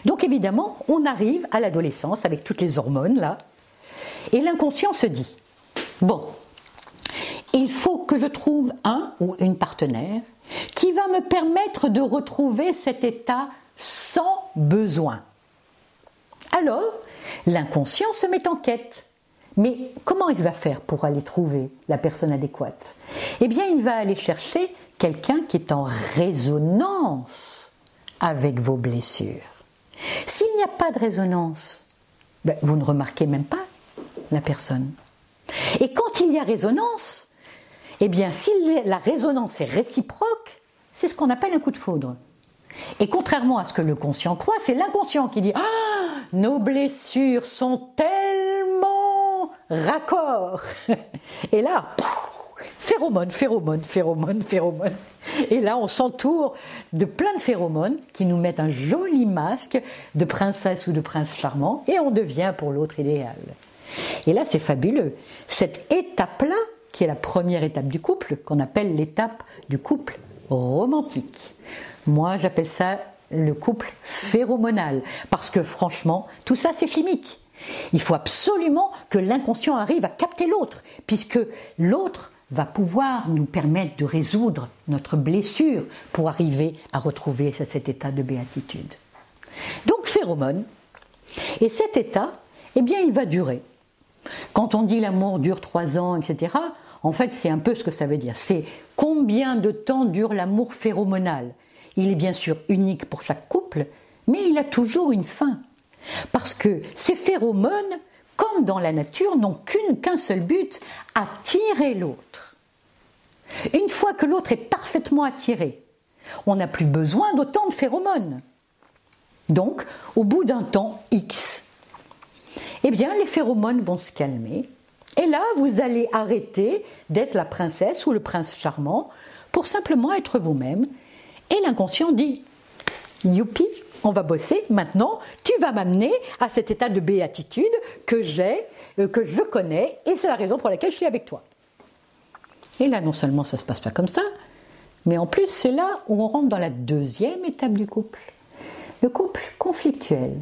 Donc évidemment, on arrive à l'adolescence avec toutes les hormones là, et l'inconscient se dit, bon, il faut que je trouve un ou une partenaire qui va me permettre de retrouver cet état sans besoin. Alors, l'inconscient se met en quête. Mais comment il va faire pour aller trouver la personne adéquate? Eh bien, il va aller chercher quelqu'un qui est en résonance avec vos blessures. S'il n'y a pas de résonance, vous ne remarquez même pas la personne. Et quand il y a résonance, eh bien, si la résonance est réciproque, c'est ce qu'on appelle un coup de foudre. Et contrairement à ce que le conscient croit, c'est l'inconscient qui dit « Ah, nos blessures sont tellement raccords !» Et là, phéromones, phéromones, phéromones, phéromones. Et là, on s'entoure de plein de phéromones qui nous mettent un joli masque de princesse ou de prince charmant et on devient pour l'autre idéal. Et là, c'est fabuleux. Cette étape-là, qui est la première étape du couple, qu'on appelle l'étape du couple romantique. Moi, j'appelle ça le couple phéromonal, parce que franchement, tout ça, c'est chimique. Il faut absolument que l'inconscient arrive à capter l'autre, puisque l'autre va pouvoir nous permettre de résoudre notre blessure pour arriver à retrouver cet état de béatitude. Donc, phéromone. Et cet état, eh bien, il va durer. Quand on dit l'amour dure 3 ans, etc., en fait, c'est un peu ce que ça veut dire. C'est combien de temps dure l'amour phéromonal. Il est bien sûr unique pour chaque couple, mais il a toujours une fin. Parce que ces phéromones, comme dans la nature, n'ont qu'un seul but, attirer l'autre. Une fois que l'autre est parfaitement attiré, on n'a plus besoin d'autant de phéromones. Donc, au bout d'un temps X, eh bien, les phéromones vont se calmer. Et là, vous allez arrêter d'être la princesse ou le prince charmant pour simplement être vous-même. Et l'inconscient dit « Youpi, on va bosser, maintenant, tu vas m'amener à cet état de béatitude que je connais, et c'est la raison pour laquelle je suis avec toi. » Et là, non seulement ça ne se passe pas comme ça, mais en plus, c'est là où on rentre dans la deuxième étape du couple. Le couple conflictuel.